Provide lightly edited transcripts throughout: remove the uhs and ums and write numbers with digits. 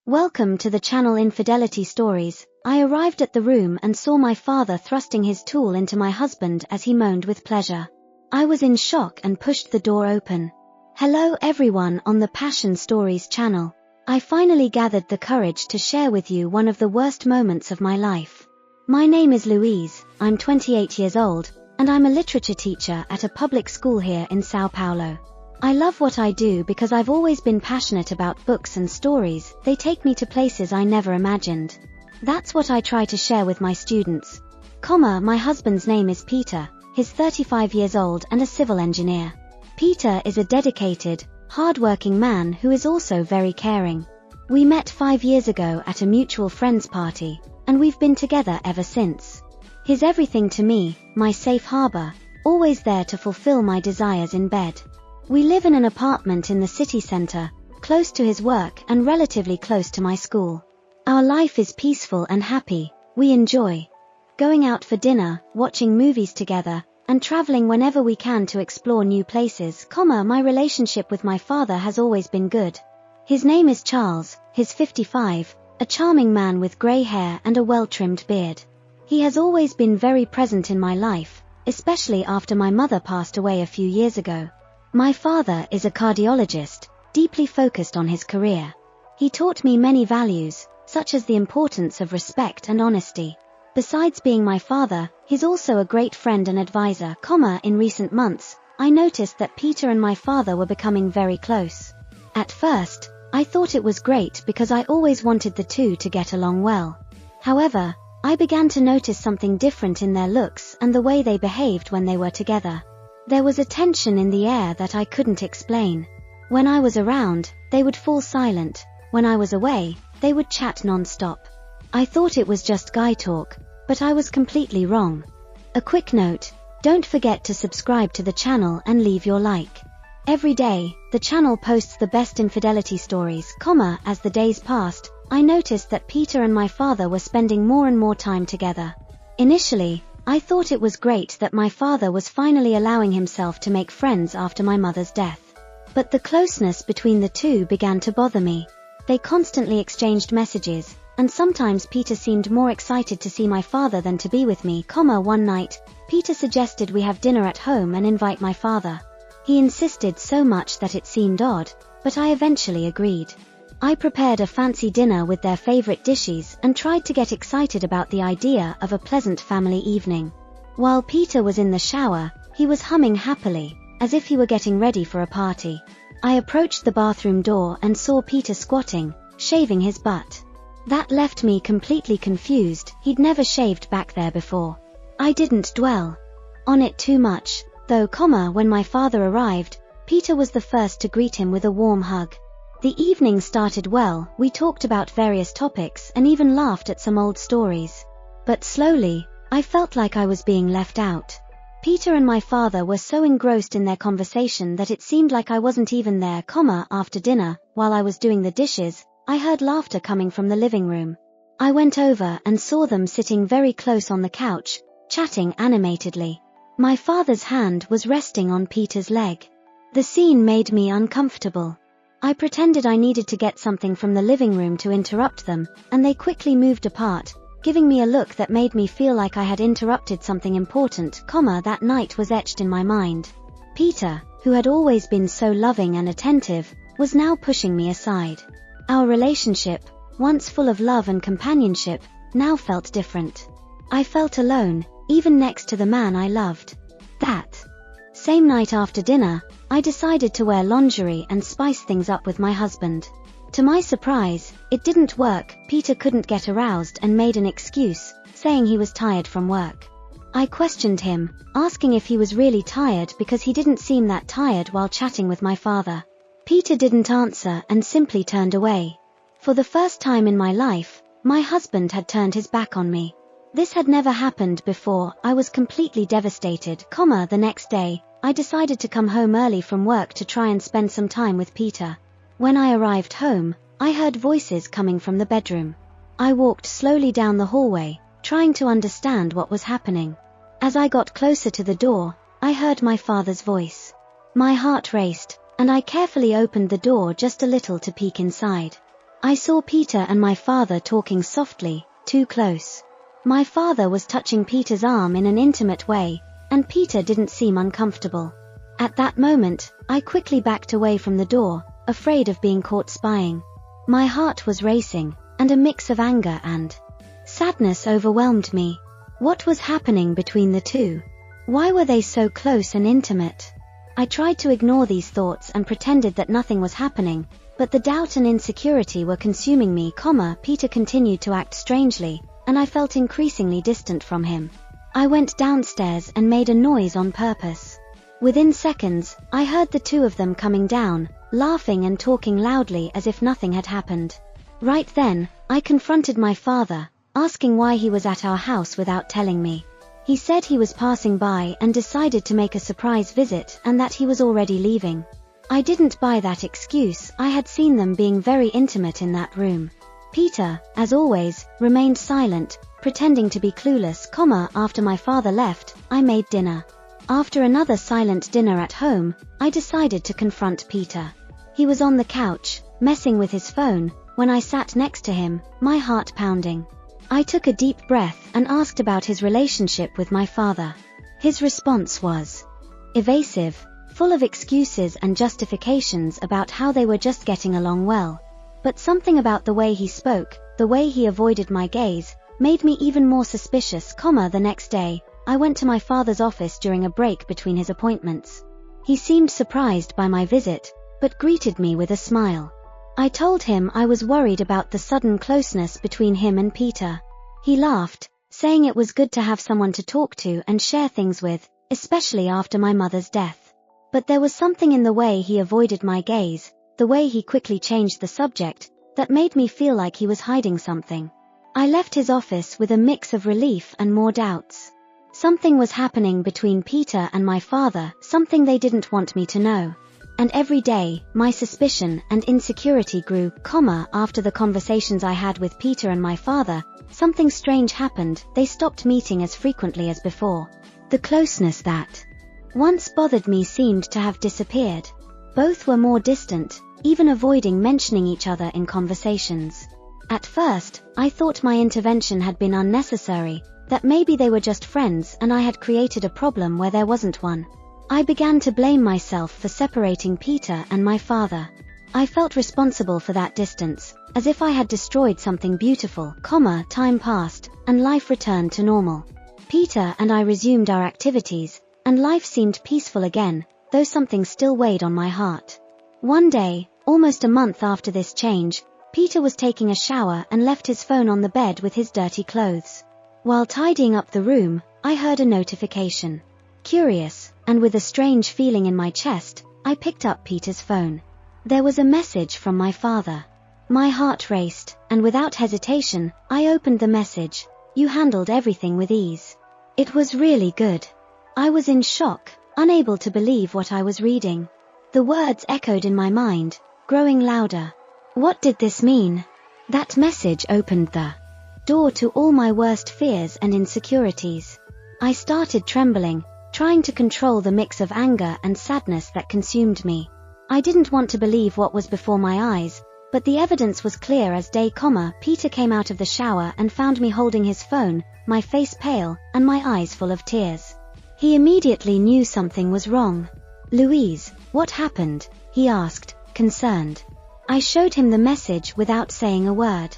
Welcome to the channel Infidelity Stories. I arrived at the room and saw my father thrusting his tool into my husband as he moaned with pleasure. I was in shock and pushed the door open. Hello everyone on the Passion Stories channel. I finally gathered the courage to share with you one of the worst moments of my life. My name is Louise, I'm 28 years old, and I'm a literature teacher at a public school here in Sao Paulo. I love what I do because I've always been passionate about books and stories. They take me to places I never imagined. That's what I try to share with my students. My husband's name is Peter. He's 35 years old and a civil engineer. Peter is a dedicated, hard-working man who is also very caring. We met 5 years ago at a mutual friends party, and we've been together ever since. He's everything to me, my safe harbor, always there to fulfill my desires in bed. We live in an apartment in the city center, close to his work and relatively close to my school. Our life is peaceful and happy. We enjoy going out for dinner, watching movies together, and traveling whenever we can to explore new places. My relationship with my father has always been good. His name is Charles, he's 55, a charming man with gray hair and a well-trimmed beard. He has always been very present in my life, especially after my mother passed away a few years ago. My father is a cardiologist, deeply focused on his career. He taught me many values, such as the importance of respect and honesty. Besides being my father, he's also a great friend and advisor. In recent months, I noticed that Peter and my father were becoming very close. At first, I thought it was great because I always wanted the two to get along well. However, I began to notice something different in their looks and the way they behaved when they were together. There was a tension in the air that I couldn't explain. When I was around, they would fall silent. When I was away, they would chat non-stop. I thought it was just guy talk, but I was completely wrong. A quick note, don't forget to subscribe to the channel and leave your like. Every day, the channel posts the best infidelity stories. As the days passed, I noticed that Peter and my father were spending more and more time together. Initially, I thought it was great that my father was finally allowing himself to make friends after my mother's death. But the closeness between the two began to bother me. They constantly exchanged messages, and sometimes Peter seemed more excited to see my father than to be with me. One night, Peter suggested we have dinner at home and invite my father. He insisted so much that it seemed odd, but I eventually agreed. I prepared a fancy dinner with their favorite dishes and tried to get excited about the idea of a pleasant family evening. While Peter was in the shower, he was humming happily, as if he were getting ready for a party. I approached the bathroom door and saw Peter squatting, shaving his butt. That left me completely confused. He'd never shaved back there before. I didn't dwell on it too much, though, when my father arrived, Peter was the first to greet him with a warm hug. The evening started well. We talked about various topics and even laughed at some old stories. But slowly, I felt like I was being left out. Peter and my father were so engrossed in their conversation that it seemed like I wasn't even there. After dinner, while I was doing the dishes, I heard laughter coming from the living room. I went over and saw them sitting very close on the couch, chatting animatedly. My father's hand was resting on Peter's leg. The scene made me uncomfortable. I pretended I needed to get something from the living room to interrupt them, and they quickly moved apart, giving me a look that made me feel like I had interrupted something important. That night was etched in my mind. Peter, who had always been so loving and attentive, was now pushing me aside. Our relationship, once full of love and companionship, now felt different. I felt alone, even next to the man I loved. That same night after dinner, I decided to wear lingerie and spice things up with my husband. To my surprise, it didn't work. Peter couldn't get aroused and made an excuse, saying he was tired from work. I questioned him, asking if he was really tired because he didn't seem that tired while chatting with my father. Peter didn't answer and simply turned away. For the first time in my life, my husband had turned his back on me. This had never happened before. I was completely devastated. The next day, I decided to come home early from work to try and spend some time with Peter. When I arrived home, I heard voices coming from the bedroom. I walked slowly down the hallway, trying to understand what was happening. As I got closer to the door, I heard my father's voice. My heart raced, and I carefully opened the door just a little to peek inside. I saw Peter and my father talking softly, too close. My father was touching Peter's arm in an intimate way, and Peter didn't seem uncomfortable. At that moment, I quickly backed away from the door, afraid of being caught spying. My heart was racing, and a mix of anger and sadness overwhelmed me. What was happening between the two? Why were they so close and intimate? I tried to ignore these thoughts and pretended that nothing was happening, but the doubt and insecurity were consuming me. Peter continued to act strangely, and I felt increasingly distant from him. I went downstairs and made a noise on purpose. Within seconds, I heard the two of them coming down, laughing and talking loudly as if nothing had happened. Right then, I confronted my father, asking why he was at our house without telling me. He said he was passing by and decided to make a surprise visit and that he was already leaving. I didn't buy that excuse. I had seen them being very intimate in that room. Peter, as always, remained silent, pretending to be clueless. After my father left, I made dinner. After another silent dinner at home, I decided to confront Peter. He was on the couch, messing with his phone, when I sat next to him, my heart pounding. I took a deep breath and asked about his relationship with my father. His response was evasive, full of excuses and justifications about how they were just getting along well. But something about the way he spoke, the way he avoided my gaze, made me even more suspicious. The next day, I went to my father's office during a break between his appointments. He seemed surprised by my visit, but greeted me with a smile. I told him I was worried about the sudden closeness between him and Peter. He laughed, saying it was good to have someone to talk to and share things with, especially after my mother's death. But there was something in the way he avoided my gaze, the way he quickly changed the subject, that made me feel like he was hiding something. I left his office with a mix of relief and more doubts. Something was happening between Peter and my father, something they didn't want me to know. And every day, my suspicion and insecurity grew. After the conversations I had with Peter and my father, something strange happened. They stopped meeting as frequently as before. The closeness that once bothered me seemed to have disappeared. Both were more distant, even avoiding mentioning each other in conversations. At first, I thought my intervention had been unnecessary, that maybe they were just friends and I had created a problem where there wasn't one. I began to blame myself for separating Peter and my father. I felt responsible for that distance, as if I had destroyed something beautiful. Time passed, and life returned to normal. Peter and I resumed our activities, and life seemed peaceful again, though something still weighed on my heart. One day, almost a month after this change, Peter was taking a shower and left his phone on the bed with his dirty clothes. While tidying up the room, I heard a notification. Curious, and with a strange feeling in my chest, I picked up Peter's phone. There was a message from my father. My heart raced, and without hesitation, I opened the message. "You handled everything with ease." It was really good. I was in shock, unable to believe what I was reading. The words echoed in my mind, growing louder. What did this mean? That message opened the door to all my worst fears and insecurities. I started trembling, trying to control the mix of anger and sadness that consumed me. I didn't want to believe what was before my eyes, but the evidence was clear as day. Peter came out of the shower and found me holding his phone, my face pale, and my eyes full of tears. He immediately knew something was wrong. "Louise, what happened?" he asked, concerned. I showed him the message without saying a word.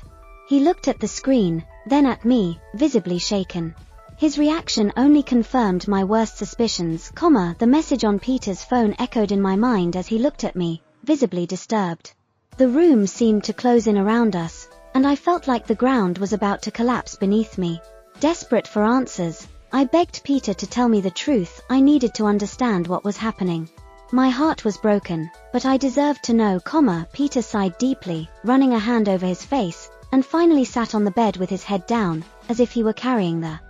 He looked at the screen, then at me, visibly shaken. His reaction only confirmed my worst suspicions. The message on Peter's phone echoed in my mind as he looked at me, visibly disturbed. The room seemed to close in around us, and I felt like the ground was about to collapse beneath me. Desperate for answers, I begged Peter to tell me the truth. I needed to understand what was happening. My heart was broken, but I deserved to know. Peter sighed deeply, running a hand over his face, and finally sat on the bed with his head down, as if he were carrying the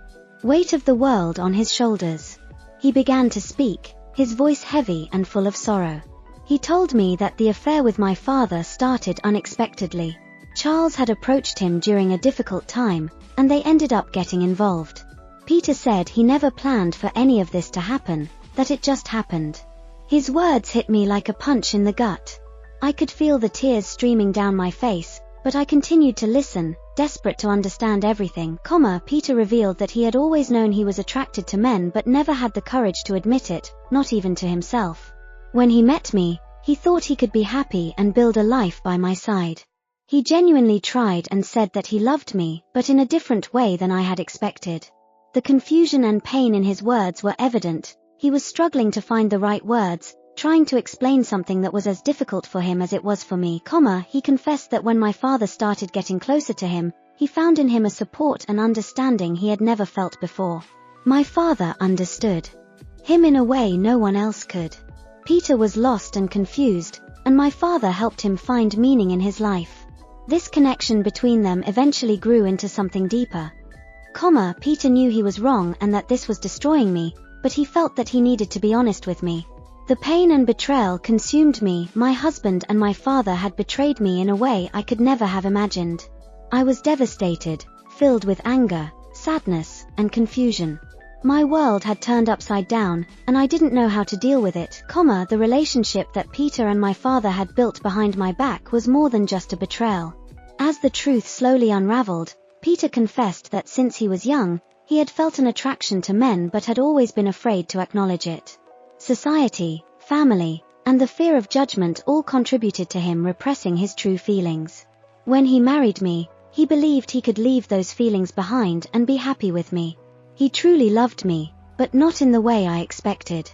weight of the world on his shoulders. He began to speak, his voice heavy and full of sorrow. He told me that the affair with my father started unexpectedly. Charles had approached him during a difficult time, and they ended up getting involved. Peter said he never planned for any of this to happen, that it just happened. His words hit me like a punch in the gut. I could feel the tears streaming down my face, But I continued to listen, desperate to understand everything, Peter revealed that he had always known he was attracted to men but never had the courage to admit it, not even to himself. When he met me, he thought he could be happy and build a life by my side. He genuinely tried and said that he loved me, but in a different way than I had expected. The confusion and pain in his words were evident. He was struggling to find the right words, trying to explain something that was as difficult for him as it was for me, He confessed that when my father started getting closer to him, he found in him a support and understanding he had never felt before. My father understood him in a way no one else could. Peter was lost and confused, and my father helped him find meaning in his life. This connection between them eventually grew into something deeper. Peter knew he was wrong and that this was destroying me, but he felt that he needed to be honest with me. The pain and betrayal consumed me. My husband and my father had betrayed me in a way I could never have imagined. I was devastated, filled with anger, sadness, and confusion. My world had turned upside down, and I didn't know how to deal with it, The relationship that Peter and my father had built behind my back was more than just a betrayal. As the truth slowly unraveled, Peter confessed that since he was young, he had felt an attraction to men but had always been afraid to acknowledge it. Society, family, and the fear of judgment all contributed to him repressing his true feelings. When he married me, he believed he could leave those feelings behind and be happy with me. He truly loved me, but not in the way I expected.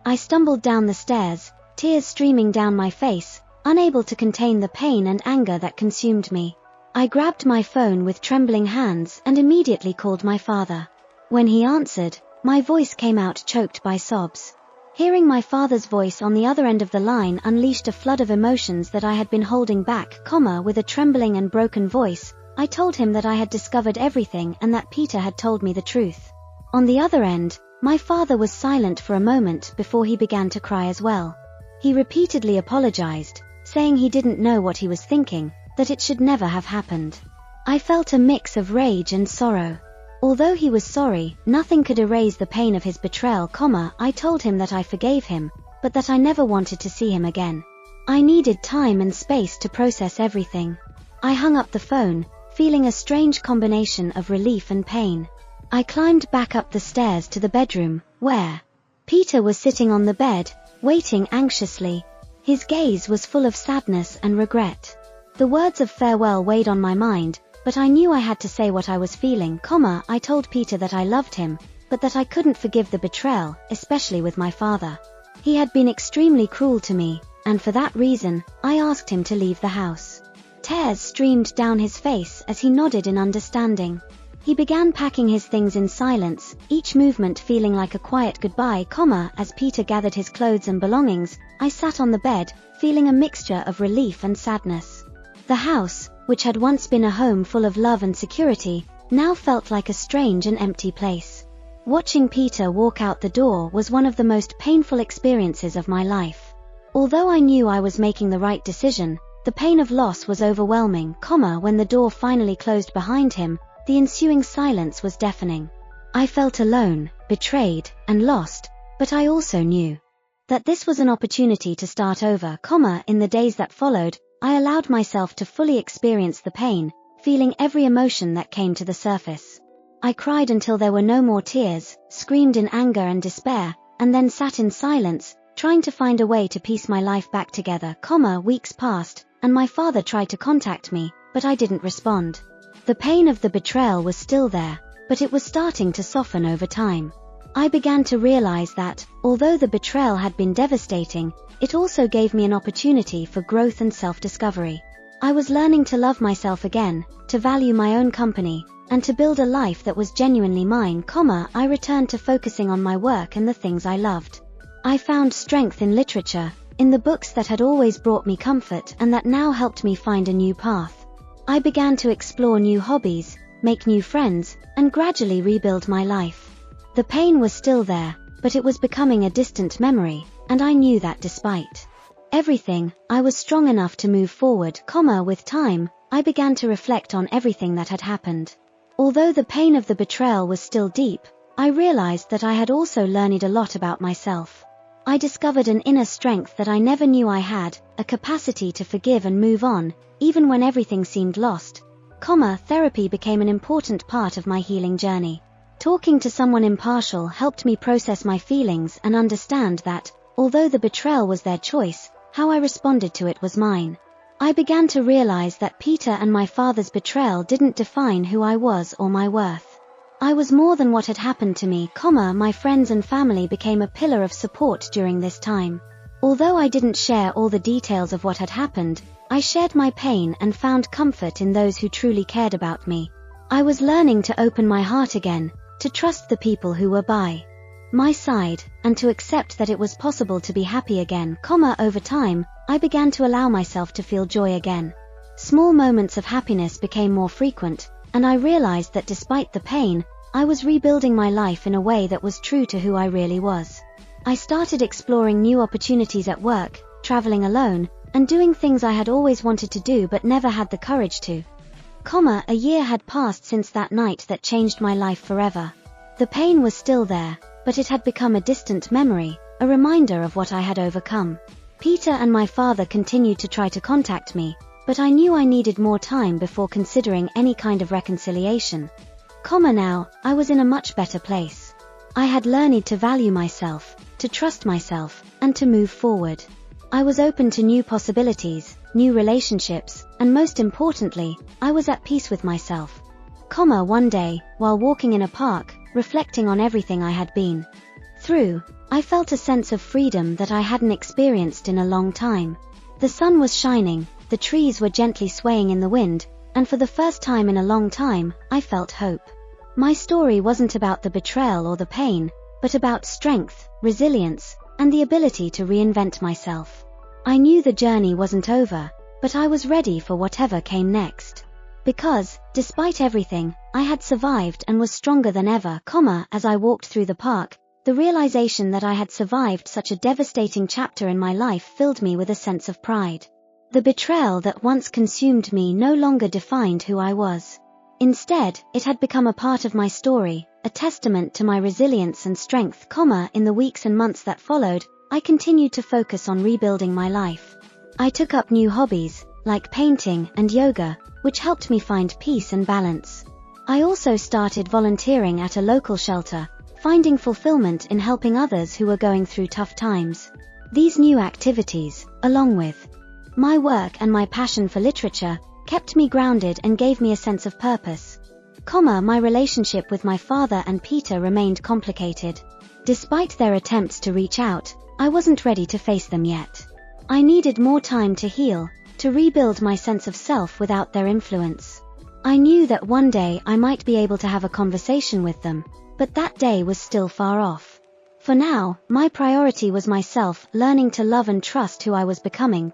I stumbled down the stairs, tears streaming down my face, unable to contain the pain and anger that consumed me. I grabbed my phone with trembling hands and immediately called my father. When he answered, my voice came out choked by sobs. Hearing my father's voice on the other end of the line unleashed a flood of emotions that I had been holding back, with a trembling and broken voice, I told him that I had discovered everything and that Peter had told me the truth. On the other end, my father was silent for a moment before he began to cry as well. He repeatedly apologized, saying he didn't know what he was thinking, that it should never have happened. I felt a mix of rage and sorrow. Although he was sorry, nothing could erase the pain of his betrayal, I told him that I forgave him, but that I never wanted to see him again. I needed time and space to process everything. I hung up the phone, feeling a strange combination of relief and pain. I climbed back up the stairs to the bedroom, where Peter was sitting on the bed, waiting anxiously. His gaze was full of sadness and regret. The words of farewell weighed on my mind, but I knew I had to say what I was feeling, I told Peter that I loved him, but that I couldn't forgive the betrayal, especially with my father. He had been extremely cruel to me, and for that reason, I asked him to leave the house. Tears streamed down his face as he nodded in understanding. He began packing his things in silence, each movement feeling like a quiet goodbye, as Peter gathered his clothes and belongings, I sat on the bed, feeling a mixture of relief and sadness. The house, which had once been a home full of love and security, now felt like a strange and empty place. Watching Peter walk out the door was one of the most painful experiences of my life. Although I knew I was making the right decision, the pain of loss was overwhelming, when the door finally closed behind him, the ensuing silence was deafening. I felt alone, betrayed, and lost, but I also knew that this was an opportunity to start over, In the days that followed, I allowed myself to fully experience the pain, feeling every emotion that came to the surface. I cried until there were no more tears, screamed in anger and despair, and then sat in silence, trying to find a way to piece my life back together, Weeks passed, and my father tried to contact me, but I didn't respond. The pain of the betrayal was still there, but it was starting to soften over time. I began to realize that, although the betrayal had been devastating, it also gave me an opportunity for growth and self-discovery. I was learning to love myself again, to value my own company, and to build a life that was genuinely mine, I returned to focusing on my work and the things I loved. I found strength in literature, in the books that had always brought me comfort and that now helped me find a new path. I began to explore new hobbies, make new friends, and gradually rebuild my life. The pain was still there, but it was becoming a distant memory, and I knew that despite everything, I was strong enough to move forward, with time, I began to reflect on everything that had happened. Although the pain of the betrayal was still deep, I realized that I had also learned a lot about myself. I discovered an inner strength that I never knew I had, a capacity to forgive and move on, even when everything seemed lost. Therapy became an important part of my healing journey. Talking to someone impartial helped me process my feelings and understand that, although the betrayal was their choice, how I responded to it was mine. I began to realize that Peter and my father's betrayal didn't define who I was or my worth. I was more than what had happened to me, my friends and family became a pillar of support during this time. Although I didn't share all the details of what had happened, I shared my pain and found comfort in those who truly cared about me. I was learning to open my heart again, to trust the people who were by my side, and to accept that it was possible to be happy again. Over time, I began to allow myself to feel joy again. Small moments of happiness became more frequent, and I realized that despite the pain, I was rebuilding my life in a way that was true to who I really was. I started exploring new opportunities at work, traveling alone, and doing things I had always wanted to do but never had the courage to. A year had passed since that night that changed my life forever. The pain was still there, but it had become a distant memory, a reminder of what I had overcome. Peter and my father continued to try to contact me, but I knew I needed more time before considering any kind of reconciliation. Now, I was in a much better place. I had learned to value myself, to trust myself, and to move forward. I was open to new possibilities, new relationships, and most importantly, I was at peace with myself. One day, while walking in a park, reflecting on everything I had been through, I felt a sense of freedom that I hadn't experienced in a long time. The sun was shining, the trees were gently swaying in the wind, and for the first time in a long time, I felt hope. My story wasn't about the betrayal or the pain, but about strength, resilience, and the ability to reinvent myself. I knew the journey wasn't over, but I was ready for whatever came next. Because, despite everything, I had survived and was stronger than ever. As I walked through the park, the realization that I had survived such a devastating chapter in my life filled me with a sense of pride. The betrayal that once consumed me no longer defined who I was. Instead, it had become a part of my story, a testament to my resilience and strength. In the weeks and months that followed, I continued to focus on rebuilding my life. I took up new hobbies, like painting and yoga, which helped me find peace and balance. I also started volunteering at a local shelter, finding fulfillment in helping others who were going through tough times. These new activities, along with my work and my passion for literature, kept me grounded and gave me a sense of purpose. My relationship with my father and Peter remained complicated. Despite their attempts to reach out, I wasn't ready to face them yet. I needed more time to heal, to rebuild my sense of self without their influence. I knew that one day I might be able to have a conversation with them, but that day was still far off. For now, my priority was myself, learning to love and trust who I was becoming.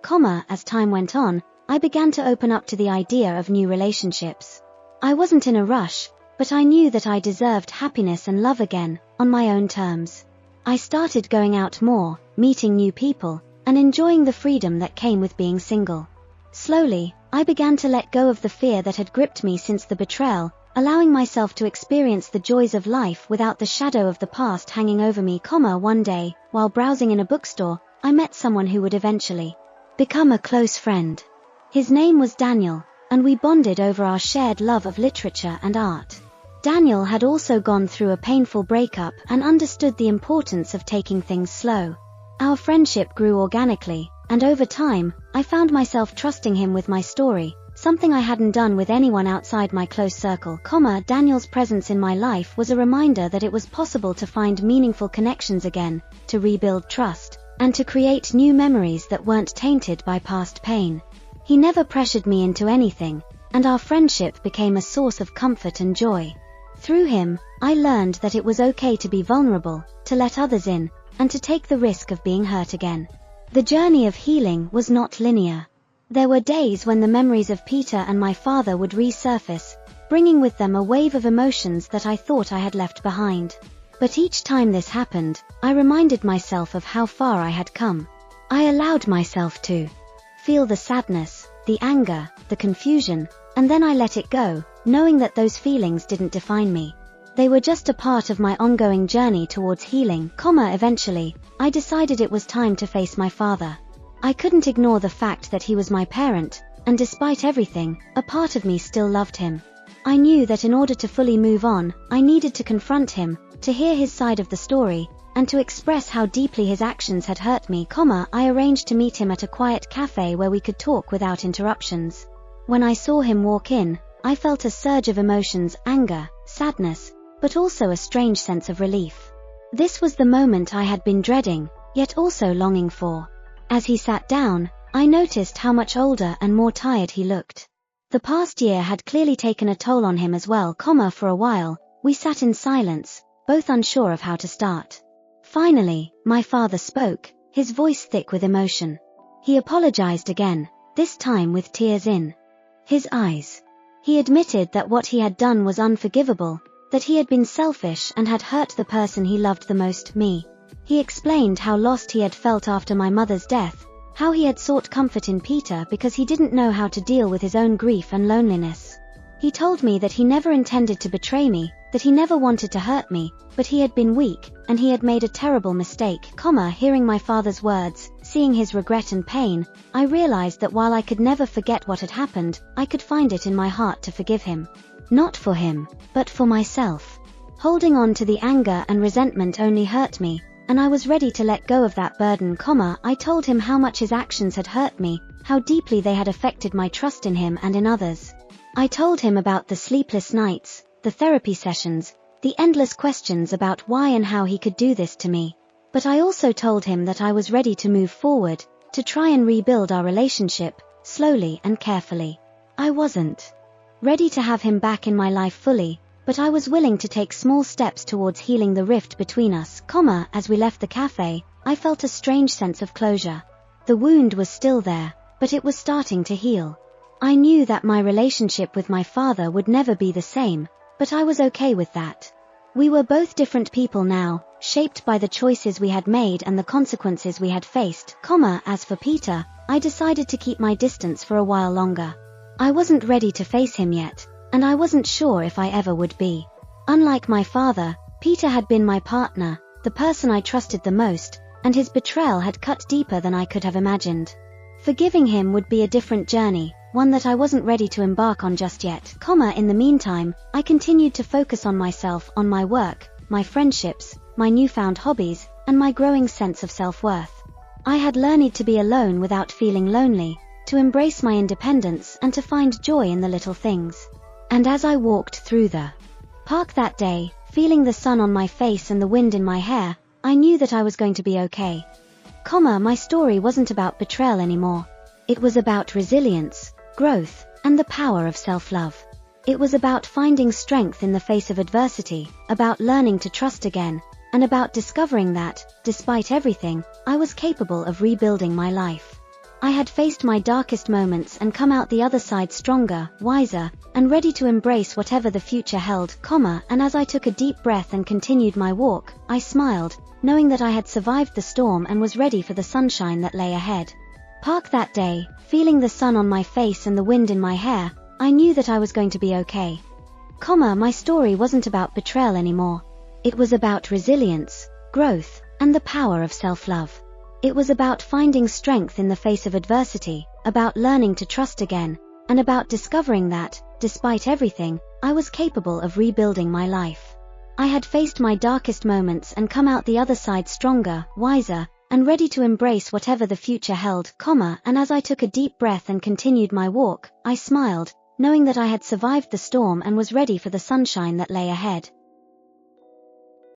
As time went on, I began to open up to the idea of new relationships. I wasn't in a rush, but I knew that I deserved happiness and love again, on my own terms. I started going out more, meeting new people, and enjoying the freedom that came with being single. Slowly, I began to let go of the fear that had gripped me since the betrayal, allowing myself to experience the joys of life without the shadow of the past hanging over me. One day, while browsing in a bookstore, I met someone who would eventually become a close friend. His name was Daniel, and we bonded over our shared love of literature and art. Daniel had also gone through a painful breakup and understood the importance of taking things slow. Our friendship grew organically, and over time, I found myself trusting him with my story, something I hadn't done with anyone outside my close circle. Daniel's presence in my life was a reminder that it was possible to find meaningful connections again, to rebuild trust, and to create new memories that weren't tainted by past pain. He never pressured me into anything, and our friendship became a source of comfort and joy. Through him, I learned that it was okay to be vulnerable, to let others in, and to take the risk of being hurt again. The journey of healing was not linear. There were days when the memories of Peter and my father would resurface, bringing with them a wave of emotions that I thought I had left behind. But each time this happened, I reminded myself of how far I had come. I allowed myself to feel the sadness, the anger, the confusion, and then I let it go, knowing that those feelings didn't define me. They were just a part of my ongoing journey towards healing, eventually, I decided it was time to face my father. I couldn't ignore the fact that he was my parent, and despite everything, a part of me still loved him. I knew that in order to fully move on, I needed to confront him, to hear his side of the story, and to express how deeply his actions had hurt me, I arranged to meet him at a quiet cafe where we could talk without interruptions. When I saw him walk in, I felt a surge of emotions, anger, sadness, but also a strange sense of relief. This was the moment I had been dreading, yet also longing for. As he sat down, I noticed how much older and more tired he looked. The past year had clearly taken a toll on him as well, for a while, we sat in silence, both unsure of how to start. Finally, my father spoke, his voice thick with emotion. He apologized again, this time with tears in his eyes. He admitted that what he had done was unforgivable, that he had been selfish and had hurt the person he loved the most, me. He explained how lost he had felt after my mother's death, how he had sought comfort in Peter because he didn't know how to deal with his own grief and loneliness. He told me that he never intended to betray me, that he never wanted to hurt me, but he had been weak, and he had made a terrible mistake, Hearing my father's words, seeing his regret and pain, I realized that while I could never forget what had happened, I could find it in my heart to forgive him. Not for him, but for myself. Holding on to the anger and resentment only hurt me, and I was ready to let go of that burden, I told him how much his actions had hurt me, how deeply they had affected my trust in him and in others. I told him about the sleepless nights, the therapy sessions, the endless questions about why and how he could do this to me. But I also told him that I was ready to move forward, to try and rebuild our relationship, slowly and carefully. I wasn't ready to have him back in my life fully, but I was willing to take small steps towards healing the rift between us, As we left the cafe, I felt a strange sense of closure. The wound was still there, but it was starting to heal. I knew that my relationship with my father would never be the same, but I was okay with that. We were both different people now, shaped by the choices we had made and the consequences we had faced, As for Peter, I decided to keep my distance for a while longer. I wasn't ready to face him yet, and I wasn't sure if I ever would be. Unlike my father, Peter had been my partner, the person I trusted the most, and his betrayal had cut deeper than I could have imagined. Forgiving him would be a different journey, one that I wasn't ready to embark on just yet, In the meantime, I continued to focus on myself, on my work, my friendships, my newfound hobbies, and my growing sense of self-worth. I had learned to be alone without feeling lonely, to embrace my independence and to find joy in the little things. And as I walked through the park that day, feeling the sun on my face and the wind in my hair, I knew that I was going to be okay. My story wasn't about betrayal anymore. It was about resilience, growth, and the power of self-love. It was about finding strength in the face of adversity, about learning to trust again, and about discovering that, despite everything, I was capable of rebuilding my life. I had faced my darkest moments and come out the other side stronger, wiser, and ready to embrace whatever the future held, And as I took a deep breath and continued my walk, I smiled, knowing that I had survived the storm and was ready for the sunshine that lay ahead. Park that day, feeling the sun on my face and the wind in my hair, I knew that I was going to be okay. My story wasn't about betrayal anymore. It was about resilience, growth, and the power of self-love. It was about finding strength in the face of adversity, about learning to trust again, and about discovering that, despite everything, I was capable of rebuilding my life. I had faced my darkest moments and come out the other side stronger, wiser, and ready to embrace whatever the future held, And as I took a deep breath and continued my walk, I smiled, knowing that I had survived the storm and was ready for the sunshine that lay ahead.